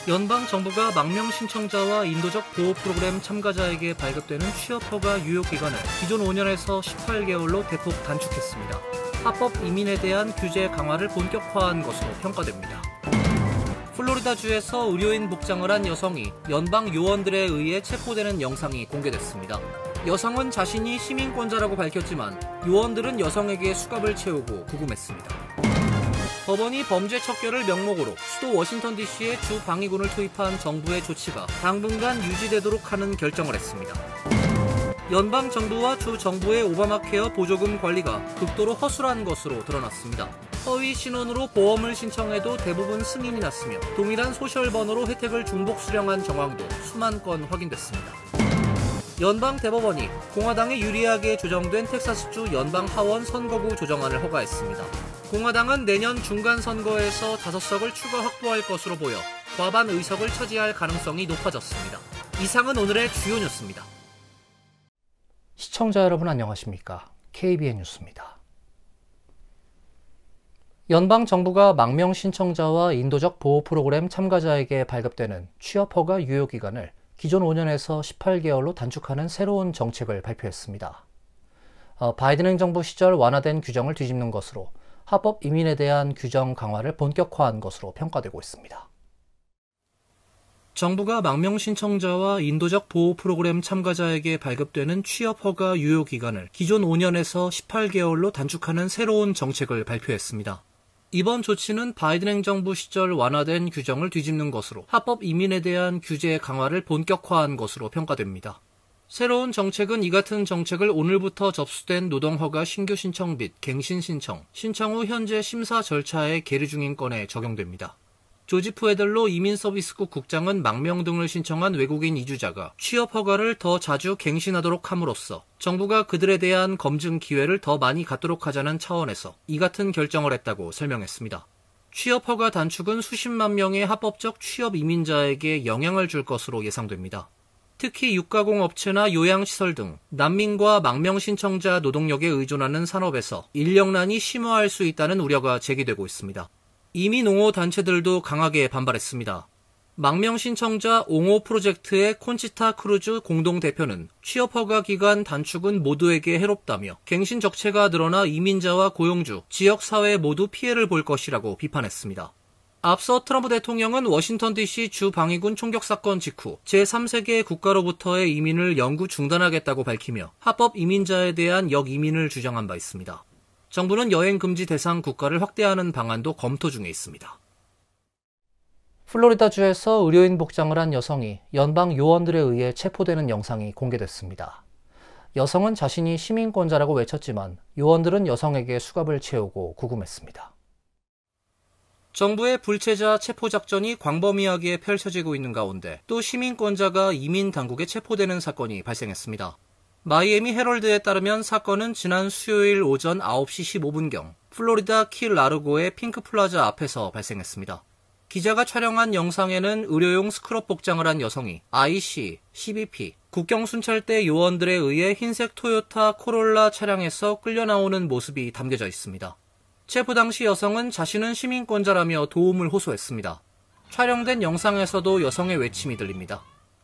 연방 정부가 망명 신청자와 인도적 보호 프로그램 참가자에게 발급되는 취업허가 유효 기간을 기존 5년에서 18개월로 대폭 단축했습니다. 합법 이민에 대한 규제 강화를 본격화한 것으로 평가됩니다. 플로리다주에서 의료인 복장을 한 여성이 연방 요원들에 의해 체포되는 영상이 공개됐습니다. 여성은 자신이 시민권자라고 밝혔지만 요원들은 여성에게 수갑을 채우고 구금했습니다. 법원이 범죄 척결을 명목으로 수도 워싱턴 DC에 주 방위군을 투입한 정부의 조치가 당분간 유지되도록 하는 결정을 했습니다. 연방 정부와 주 정부의 오바마 케어 보조금 관리가 극도로 허술한 것으로 드러났습니다. 허위 신원으로 보험을 신청해도 대부분 승인이 났으며 동일한 소셜 번호로 혜택을 중복 수령한 정황도 수만 건 확인됐습니다. 연방 대법원이 공화당에 유리하게 조정된 텍사스주 연방 하원 선거구 조정안을 허가했습니다. 공화당은 내년 중간 선거에서 5석을 추가 확보할 것으로 보여 과반 의석을 차지할 가능성이 높아졌습니다. 이상은 오늘의 주요 뉴스입니다. 시청자 여러분 안녕하십니까? KBN 뉴스입니다. 연방 정부가 망명 신청자와 인도적 보호 프로그램 참가자에게 발급되는 취업허가 유효 기간을 기존 5년에서 18개월로 단축하는 새로운 정책을 발표했습니다. 바이든 행정부 시절 완화된 규정을 뒤집는 것으로 합법 이민에 대한 규정 강화를 본격화한 것으로 평가되고 있습니다. 정부가 망명 신청자와 인도적 보호 프로그램 참가자에게 발급되는 취업허가 유효 기간을 기존 5년에서 18개월로 단축하는 새로운 정책을 발표했습니다. 이번 조치는 바이든 행정부 시절 완화된 규정을 뒤집는 것으로 합법 이민에 대한 규제 강화를 본격화한 것으로 평가됩니다. 새로운 정책은 이 같은 정책을 오늘부터 접수된 노동허가 신규 신청 및 갱신 신청, 신청 후 현재 심사 절차에 계류 중인 건에 적용됩니다. 조지프 에들로 이민서비스국 국장은 망명 등을 신청한 외국인 이주자가 취업허가를 더 자주 갱신하도록 함으로써 정부가 그들에 대한 검증 기회를 더 많이 갖도록 하자는 차원에서 이 같은 결정을 했다고 설명했습니다. 취업허가 단축은 수십만 명의 합법적 취업 이민자에게 영향을 줄 것으로 예상됩니다. 특히 육가공 업체나 요양시설 등 난민과 망명 신청자 노동력에 의존하는 산업에서 인력난이 심화할 수 있다는 우려가 제기되고 있습니다. 이민 옹호 단체들도 강하게 반발했습니다. 망명 신청자 옹호 프로젝트의 콘치타 크루즈 공동대표는 취업허가 기간 단축은 모두에게 해롭다며 갱신 적체가 늘어나 이민자와 고용주, 지역사회 모두 피해를 볼 것이라고 비판했습니다. 앞서 트럼프 대통령은 워싱턴 DC 주 방위군 총격 사건 직후 제3세계 국가로부터의 이민을 영구 중단하겠다고 밝히며 합법 이민자에 대한 역이민을 주장한 바 있습니다. 정부는 여행 금지 대상 국가를 확대하는 방안도 검토 중에 있습니다. 플로리다주에서 의료인 복장을 한 여성이 연방 요원들에 의해 체포되는 영상이 공개됐습니다. 여성은 자신이 시민권자라고 외쳤지만 요원들은 여성에게 수갑을 채우고 구금했습니다. 정부의 불체자 체포 작전이 광범위하게 펼쳐지고 있는 가운데 또 시민권자가 이민 당국에 체포되는 사건이 발생했습니다. 마이애미 헤럴드에 따르면 사건은 지난 수요일 오전 9시 15분경 플로리다 키 라르고의 핑크 플라자 앞에서 발생했습니다. 기자가 촬영한 영상에는 의료용 스크럽 복장을 한 여성이 IC, CBP, 국경순찰대 요원들에 의해 흰색 토요타 코롤라 차량에서 끌려 나오는 모습이 담겨져 있습니다. 체포 당시 여성은 자신은 시민권자라며 도움을 호소했습니다. 촬영된 영상에서도 여성의 외침이 들립니다.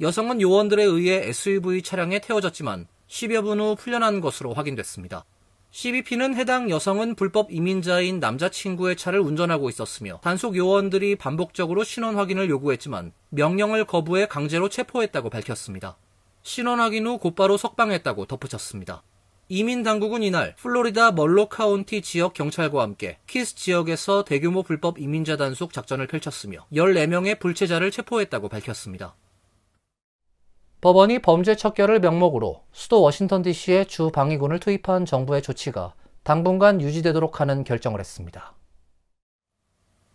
여성은 요원들에 의해 SUV 차량에 태워졌지만 10여 분 후 풀려난 것으로 확인됐습니다. CBP는 해당 여성은 불법 이민자인 남자친구의 차를 운전하고 있었으며 단속 요원들이 반복적으로 신원 확인을 요구했지만 명령을 거부해 강제로 체포했다고 밝혔습니다. 신원 확인 후 곧바로 석방했다고 덧붙였습니다. 이민 당국은 이날 플로리다 멀로 카운티 지역 경찰과 함께 키스 지역에서 대규모 불법 이민자 단속 작전을 펼쳤으며 14명의 불체자를 체포했다고 밝혔습니다. 법원이 범죄 척결을 명목으로 수도 워싱턴 DC에 주 방위군을 투입한 정부의 조치가 당분간 유지되도록 하는 결정을 했습니다.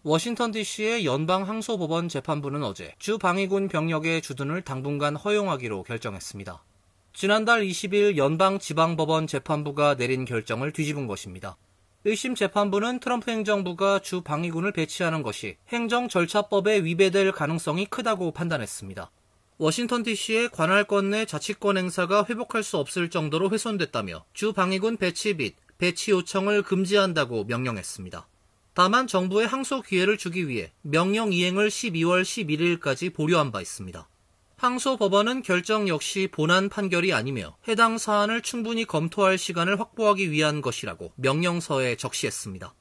워싱턴 DC의 연방항소법원 재판부는 어제 주 방위군 병력의 주둔을 당분간 허용하기로 결정했습니다. 지난달 20일 연방지방법원 재판부가 내린 결정을 뒤집은 것입니다. 1심 재판부는 트럼프 행정부가 주 방위군을 배치하는 것이 행정 절차법에 위배될 가능성이 크다고 판단했습니다. 워싱턴 DC의 관할권 내 자치권 행사가 회복할 수 없을 정도로 훼손됐다며 주 방위군 배치 및 배치 요청을 금지한다고 명령했습니다. 다만 정부에 항소 기회를 주기 위해 명령 이행을 12월 11일까지 보류한 바 있습니다. 항소 법원은 결정 역시 본안 판결이 아니며 해당 사안을 충분히 검토할 시간을 확보하기 위한 것이라고 명령서에 적시했습니다.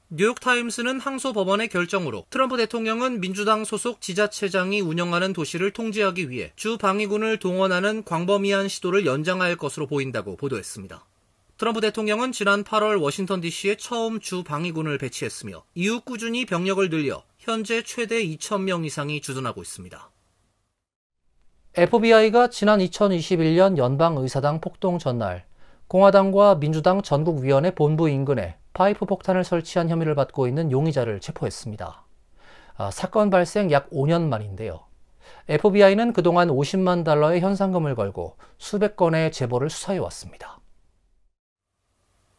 뉴욕타임스는 항소 법원의 결정으로 트럼프 대통령은 민주당 소속 지자체장이 운영하는 도시를 통제하기 위해 주 방위군을 동원하는 광범위한 시도를 연장할 것으로 보인다고 보도했습니다. 트럼프 대통령은 지난 8월 워싱턴 DC에 처음 주 방위군을 배치했으며 이후 꾸준히 병력을 늘려 현재 최대 2,000명 이상이 주둔하고 있습니다. FBI가 지난 2021년 연방의사당 폭동 전날 공화당과 민주당 전국위원회 본부 인근에 파이프 폭탄을 설치한 혐의를 받고 있는 용의자를 체포했습니다. 사건 발생 약 5년 만인데요. FBI는 그동안 50만 달러의 현상금을 걸고 수백 건의 제보를 수사해왔습니다.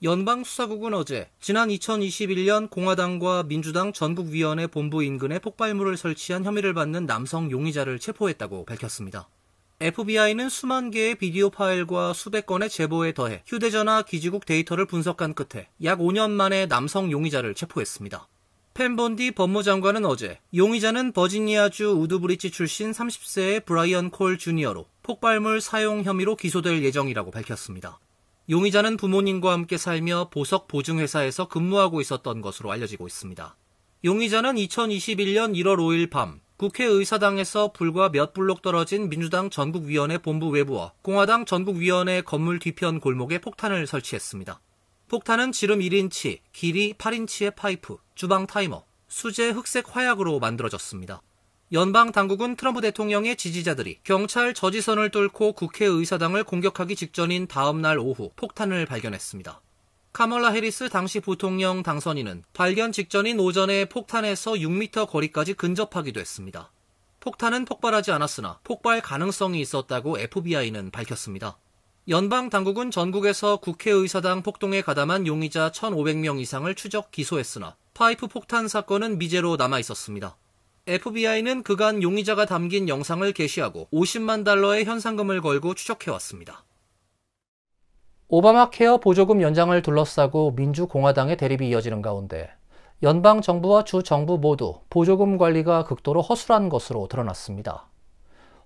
연방수사국은 어제 지난 2021년 공화당과 민주당 전국위원회 본부 인근에 폭발물을 설치한 혐의를 받는 남성 용의자를 체포했다고 밝혔습니다. FBI는 수만 개의 비디오 파일과 수백 건의 제보에 더해 휴대전화 기지국 데이터를 분석한 끝에 약 5년 만에 남성 용의자를 체포했습니다. 펜 본디 법무장관은 어제 용의자는 버지니아주 우드브리지 출신 30세의 브라이언 콜 주니어로 폭발물 사용 혐의로 기소될 예정이라고 밝혔습니다. 용의자는 부모님과 함께 살며 보석 보증회사에서 근무하고 있었던 것으로 알려지고 있습니다. 용의자는 2021년 1월 5일 밤 국회의사당에서 불과 몇 블록 떨어진 민주당 전국위원회 본부 외부와 공화당 전국위원회 건물 뒤편 골목에 폭탄을 설치했습니다. 폭탄은 지름 1인치, 길이 8인치의 파이프, 주방 타이머, 수제 흑색 화약으로 만들어졌습니다. 연방 당국은 트럼프 대통령의 지지자들이 경찰 저지선을 뚫고 국회의사당을 공격하기 직전인 다음 날 오후 폭탄을 발견했습니다. 카멀라 해리스 당시 부통령 당선인은 발견 직전인 오전에 폭탄에서 6m 거리까지 근접하기도 했습니다. 폭탄은 폭발하지 않았으나 폭발 가능성이 있었다고 FBI는 밝혔습니다. 연방 당국은 전국에서 국회의사당 폭동에 가담한 용의자 1,500명 이상을 추적 기소했으나 파이프 폭탄 사건은 미제로 남아 있었습니다. FBI는 그간 용의자가 담긴 영상을 게시하고 50만 달러의 현상금을 걸고 추적해왔습니다. 오바마 케어 보조금 연장을 둘러싸고 민주공화당의 대립이 이어지는 가운데 연방정부와 주정부 모두 보조금 관리가 극도로 허술한 것으로 드러났습니다.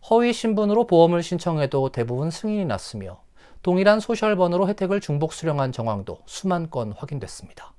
허위 신분으로 보험을 신청해도 대부분 승인이 났으며 동일한 소셜번호로 혜택을 중복 수령한 정황도 수만 건 확인됐습니다.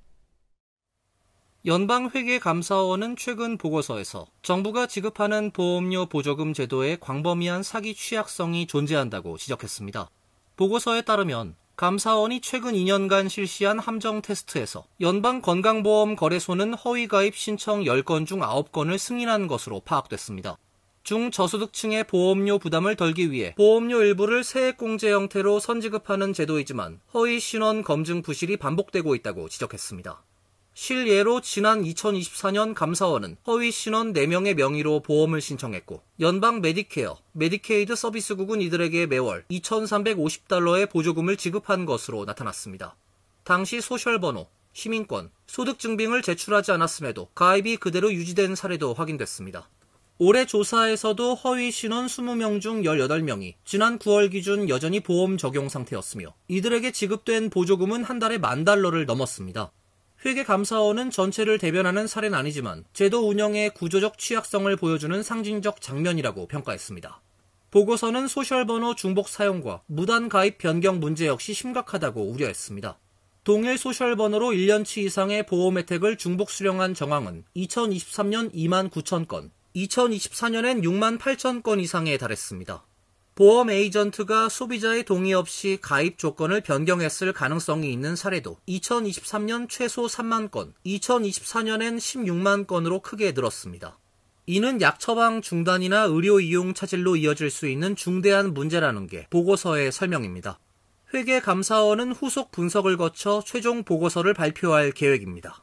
연방회계감사원은 최근 보고서에서 정부가 지급하는 보험료 보조금 제도에 광범위한 사기 취약성이 존재한다고 지적했습니다. 보고서에 따르면 감사원이 최근 2년간 실시한 함정 테스트에서 연방건강보험 거래소는 허위가입 신청 10건 중 9건을 승인한 것으로 파악됐습니다. 중저소득층의 보험료 부담을 덜기 위해 보험료 일부를 세액공제 형태로 선지급하는 제도이지만 허위 신원 검증 부실이 반복되고 있다고 지적했습니다. 실예로 지난 2024년 감사원은 허위 신원 4명의 명의로 보험을 신청했고 연방 메디케어, 메디케이드 서비스국은 이들에게 매월 2,350달러의 보조금을 지급한 것으로 나타났습니다. 당시 소셜번호, 시민권, 소득증빙을 제출하지 않았음에도 가입이 그대로 유지된 사례도 확인됐습니다. 올해 조사에서도 허위 신원 20명 중 18명이 지난 9월 기준 여전히 보험 적용 상태였으며 이들에게 지급된 보조금은 한 달에 $10,000를 넘었습니다. 회계감사원은 전체를 대변하는 사례는 아니지만 제도 운영의 구조적 취약성을 보여주는 상징적 장면이라고 평가했습니다. 보고서는 소셜번호 중복 사용과 무단 가입 변경 문제 역시 심각하다고 우려했습니다. 동일 소셜번호로 1년치 이상의 보험 혜택을 중복 수령한 정황은 2023년 29,000건, 2024년엔 68,000건 이상에 달했습니다. 보험 에이전트가 소비자의 동의 없이 가입 조건을 변경했을 가능성이 있는 사례도 2023년 최소 3만 건, 2024년엔 16만 건으로 크게 늘었습니다. 이는 약 처방 중단이나 의료 이용 차질로 이어질 수 있는 중대한 문제라는 게 보고서의 설명입니다. 회계감사원은 후속 분석을 거쳐 최종 보고서를 발표할 계획입니다.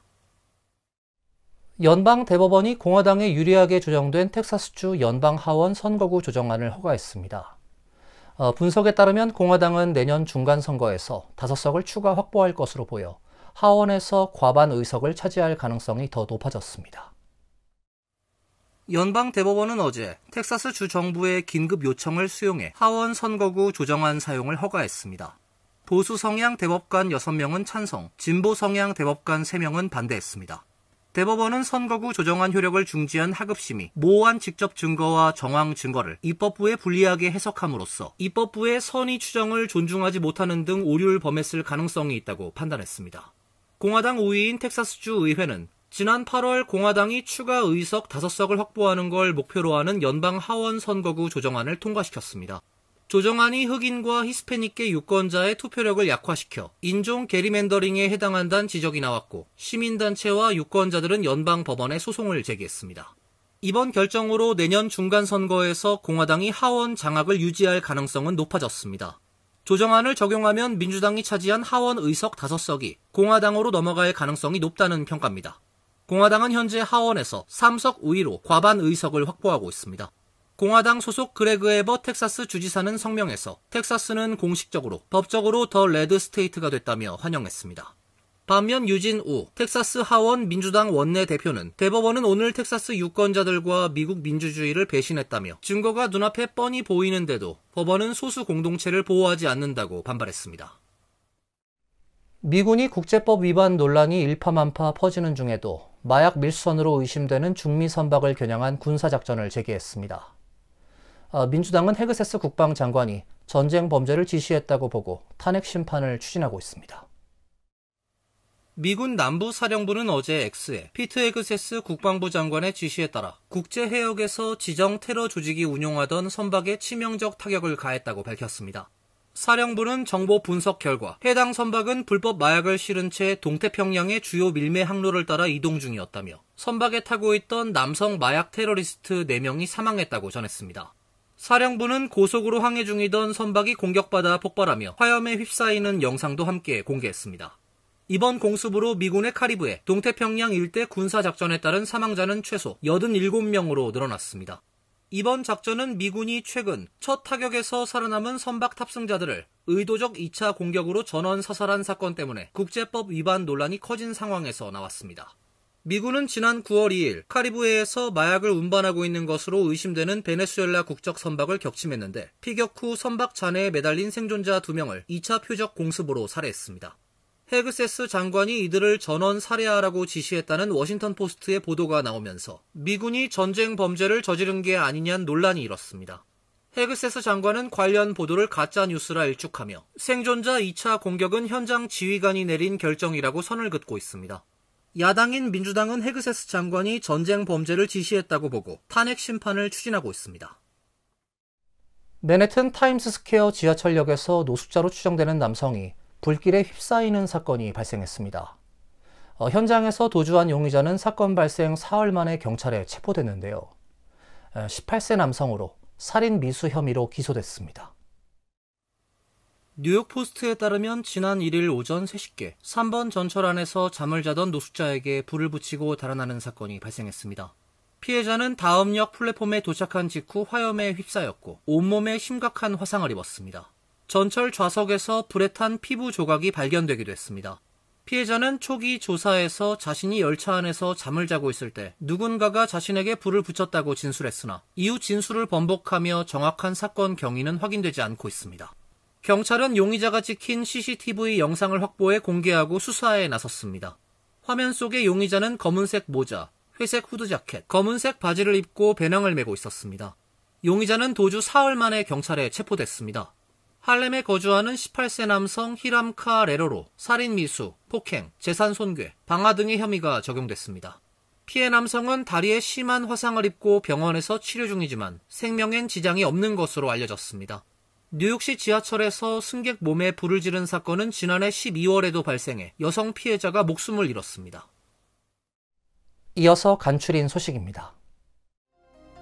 연방 대법원이 공화당에 유리하게 조정된 텍사스주 연방 하원 선거구 조정안을 허가했습니다. 분석에 따르면 공화당은 내년 중간선거에서 5석을 추가 확보할 것으로 보여 하원에서 과반 의석을 차지할 가능성이 더 높아졌습니다. 연방 대법원은 어제 텍사스 주 정부의 긴급 요청을 수용해 하원 선거구 조정안 사용을 허가했습니다. 보수 성향 대법관 6명은 찬성, 진보 성향 대법관 3명은 반대했습니다. 대법원은 선거구 조정안 효력을 중지한 하급심이 모호한 직접 증거와 정황 증거를 입법부에 불리하게 해석함으로써 입법부의 선의 추정을 존중하지 못하는 등 오류를 범했을 가능성이 있다고 판단했습니다. 공화당 우위인 텍사스주 의회는 지난 8월 공화당이 추가 의석 5석을 확보하는 걸 목표로 하는 연방 하원 선거구 조정안을 통과시켰습니다. 조정안이 흑인과 히스패닉계 유권자의 투표력을 약화시켜 인종 게리맨더링에 해당한다는 지적이 나왔고 시민단체와 유권자들은 연방법원에 소송을 제기했습니다. 이번 결정으로 내년 중간선거에서 공화당이 하원 장악을 유지할 가능성은 높아졌습니다. 조정안을 적용하면 민주당이 차지한 하원 의석 5석이 공화당으로 넘어갈 가능성이 높다는 평가입니다. 공화당은 현재 하원에서 3석 우위로 과반 의석을 확보하고 있습니다. 공화당 소속 그레그 에버 텍사스 주지사는 성명에서 텍사스는 공식적으로 법적으로 더 레드 스테이트가 됐다며 환영했습니다. 반면 유진 우 텍사스 하원 민주당 원내대표는 대법원은 오늘 텍사스 유권자들과 미국 민주주의를 배신했다며 증거가 눈앞에 뻔히 보이는데도 법원은 소수 공동체를 보호하지 않는다고 반발했습니다. 미군이 국제법 위반 논란이 일파만파 퍼지는 중에도 마약 밀수선으로 의심되는 중미 선박을 겨냥한 군사작전을 제기했습니다. 민주당은 헤그세스 국방장관이 전쟁 범죄를 지시했다고 보고 탄핵 심판을 추진하고 있습니다. 미군 남부사령부는 어제 X에 피트 헤그세스 국방부 장관의 지시에 따라 국제해역에서 지정 테러 조직이 운용하던 선박에 치명적 타격을 가했다고 밝혔습니다. 사령부는 정보 분석 결과 해당 선박은 불법 마약을 실은 채 동태평양의 주요 밀매 항로를 따라 이동 중이었다며 선박에 타고 있던 남성 마약 테러리스트 4명이 사망했다고 전했습니다. 사령부는 고속으로 항해 중이던 선박이 공격받아 폭발하며 화염에 휩싸이는 영상도 함께 공개했습니다. 이번 공습으로 미군의 카리브해 동태평양 일대 군사작전에 따른 사망자는 최소 87명으로 늘어났습니다. 이번 작전은 미군이 최근 첫 타격에서 살아남은 선박 탑승자들을 의도적 2차 공격으로 전원 사살한 사건 때문에 국제법 위반 논란이 커진 상황에서 나왔습니다. 미군은 지난 9월 2일 카리브해에서 마약을 운반하고 있는 것으로 의심되는 베네수엘라 국적 선박을 격침했는데 피격 후 선박 잔해에 매달린 생존자 2명을 2차 표적 공습으로 살해했습니다. 헤그세스 장관이 이들을 전원 살해하라고 지시했다는 워싱턴 포스트의 보도가 나오면서 미군이 전쟁 범죄를 저지른 게 아니냐는 논란이 일었습니다. 헤그세스 장관은 관련 보도를 가짜뉴스라 일축하며 생존자 2차 공격은 현장 지휘관이 내린 결정이라고 선을 긋고 있습니다. 야당인 민주당은 헤그세스 장관이 전쟁 범죄를 지시했다고 보고 탄핵 심판을 추진하고 있습니다. 맨해튼 타임스스퀘어 지하철역에서 노숙자로 추정되는 남성이 불길에 휩싸이는 사건이 발생했습니다. 현장에서 도주한 용의자는 사건 발생 사흘 만에 경찰에 체포됐는데요. 18세 남성으로 살인 미수 혐의로 기소됐습니다. 뉴욕포스트에 따르면 지난 1일 오전 3시께 3번 전철 안에서 잠을 자던 노숙자에게 불을 붙이고 달아나는 사건이 발생했습니다. 피해자는 다음 역 플랫폼에 도착한 직후 화염에 휩싸였고 온몸에 심각한 화상을 입었습니다. 전철 좌석에서 불에 탄 피부 조각이 발견되기도 했습니다. 피해자는 초기 조사에서 자신이 열차 안에서 잠을 자고 있을 때 누군가가 자신에게 불을 붙였다고 진술했으나 이후 진술을 번복하며 정확한 사건 경위는 확인되지 않고 있습니다. 경찰은 용의자가 찍힌 CCTV 영상을 확보해 공개하고 수사에 나섰습니다. 화면 속의 용의자는 검은색 모자, 회색 후드 자켓, 검은색 바지를 입고 배낭을 메고 있었습니다. 용의자는 도주 사흘 만에 경찰에 체포됐습니다. 할렘에 거주하는 18세 남성 히람 카 레로로 살인 미수, 폭행, 재산 손괴, 방화 등의 혐의가 적용됐습니다. 피해 남성은 다리에 심한 화상을 입고 병원에서 치료 중이지만 생명엔 지장이 없는 것으로 알려졌습니다. 뉴욕시 지하철에서 승객 몸에 불을 지른 사건은 지난해 12월에도 발생해 여성 피해자가 목숨을 잃었습니다. 이어서 간추린 소식입니다.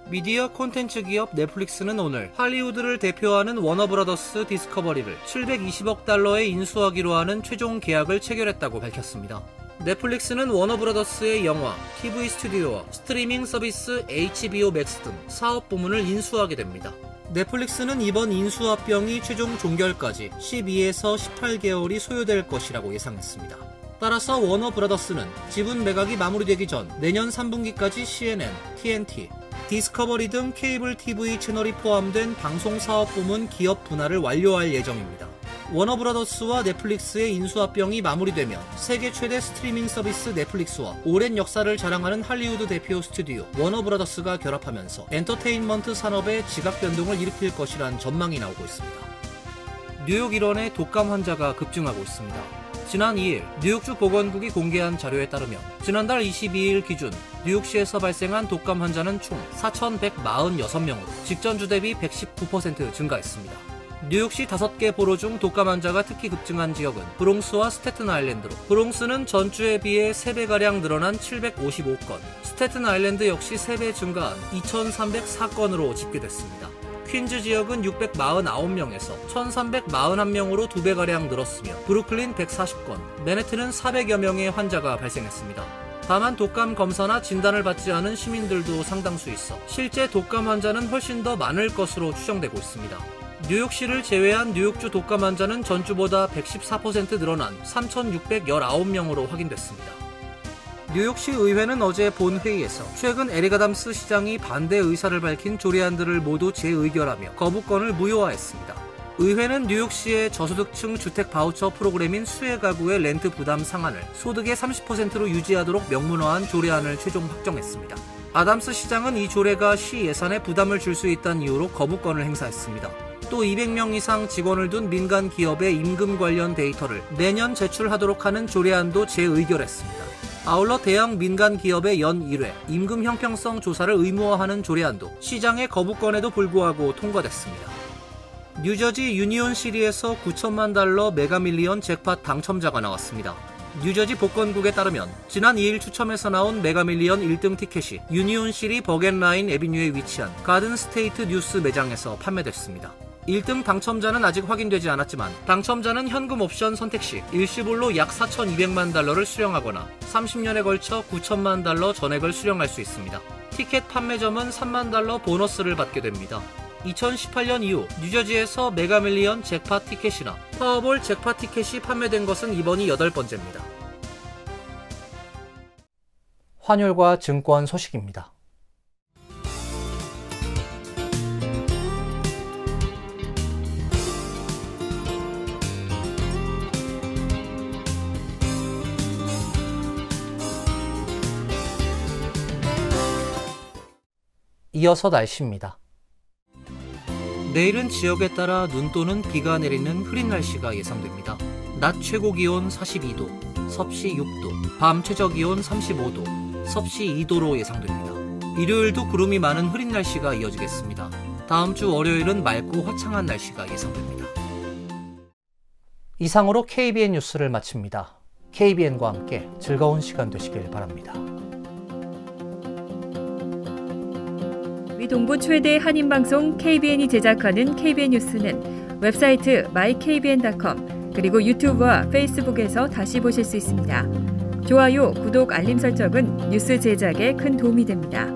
미디어 콘텐츠 기업 넷플릭스는 오늘 할리우드를 대표하는 워너브라더스 디스커버리를 720억 달러에 인수하기로 하는 최종 계약을 체결했다고 밝혔습니다. 넷플릭스는 워너브라더스의 영화, TV 스튜디오와 스트리밍 서비스 HBO 맥스 등 사업 부문을 인수하게 됩니다. 넷플릭스는 이번 인수합병이 최종 종결까지 12에서 18개월이 소요될 것이라고 예상했습니다. 따라서 워너브라더스는 지분 매각이 마무리되기 전 내년 3분기까지 CNN, TNT, 디스커버리 등 케이블 TV 채널이 포함된 방송사업 부문 기업 분할을 완료할 예정입니다. 워너브라더스와 넷플릭스의 인수합병이 마무리되면 세계 최대 스트리밍 서비스 넷플릭스와 오랜 역사를 자랑하는 할리우드 대표 스튜디오 워너브라더스가 결합하면서 엔터테인먼트 산업에 지각 변동을 일으킬 것이란 전망이 나오고 있습니다. 뉴욕 일원의 독감 환자가 급증하고 있습니다. 지난 2일 뉴욕주 보건국이 공개한 자료에 따르면 지난달 22일 기준 뉴욕시에서 발생한 독감 환자는 총 4,146명으로 직전주 대비 119% 증가했습니다. 뉴욕시 5개 보로 중 독감 환자가 특히 급증한 지역은 브롱스와 스태튼 아일랜드로 브롱스는 전주에 비해 3배가량 늘어난 755건, 스태튼 아일랜드 역시 3배 증가한 2,304건으로 집계됐습니다. 퀸즈 지역은 649명에서 1,341명으로 2배가량 늘었으며 브루클린 140건, 맨해튼은 400여 명의 환자가 발생했습니다. 다만 독감 검사나 진단을 받지 않은 시민들도 상당수 있어 실제 독감 환자는 훨씬 더 많을 것으로 추정되고 있습니다. 뉴욕시를 제외한 뉴욕주 독감 환자는 전주보다 114% 늘어난 3,619명으로 확인됐습니다. 뉴욕시 의회는 어제 본 회의에서 최근 에릭 아담스 시장이 반대 의사를 밝힌 조례안들을 모두 재의결하며 거부권을 무효화했습니다. 의회는 뉴욕시의 저소득층 주택 바우처 프로그램인 수혜 가구의 렌트 부담 상한을 소득의 30%로 유지하도록 명문화한 조례안을 최종 확정했습니다. 아담스 시장은 이 조례가 시 예산에 부담을 줄 수 있다는 이유로 거부권을 행사했습니다. 또 200명 이상 직원을 둔 민간 기업의 임금 관련 데이터를 매년 제출하도록 하는 조례안도 재의결했습니다. 아울러 대형 민간 기업의 연 1회 임금 형평성 조사를 의무화하는 조례안도 시장의 거부권에도 불구하고 통과됐습니다. 뉴저지 유니온시리에서 $9,000만 메가밀리언 잭팟 당첨자가 나왔습니다. 뉴저지 복권국에 따르면 지난 2일 추첨에서 나온 메가밀리언 1등 티켓이 유니온시리 버겐라인 애비뉴에 위치한 가든스테이트 뉴스 매장에서 판매됐습니다. 1등 당첨자는 아직 확인되지 않았지만 당첨자는 현금 옵션 선택 시 일시불로 약 $4,200만 수령하거나 30년에 걸쳐 $9,000만 전액을 수령할 수 있습니다. 티켓 판매점은 $3만 보너스를 받게 됩니다. 2018년 이후 뉴저지에서 메가밀리언 잭팟 티켓이나 파워볼 잭팟 티켓이 판매된 것은 이번이 8번째입니다. 환율과 증권 소식입니다. 이어서 날씨입니다. 내일은 지역에 따라 눈 또는 비가 내리는 흐린 날씨가 예상됩니다. 낮 최고 기온 42도, 섭씨 6도, 밤 최저 기온 35도, 섭씨 2도로 예상됩니다. 일요일도 구름이 많은 흐린 날씨가 이어지겠습니다. 다음 주 월요일은 맑고 화창한 날씨가 예상됩니다. 이상으로 KBN 뉴스를 마칩니다. KBN과 함께 즐거운 시간 되시길 바랍니다. 동부 최대 한인방송 KBN이 제작하는 KBN 뉴스는 웹사이트 mykbn.com 그리고 유튜브와 페이스북에서 다시 보실 수 있습니다. 좋아요, 구독, 알림 설정은 뉴스 제작에 큰 도움이 됩니다.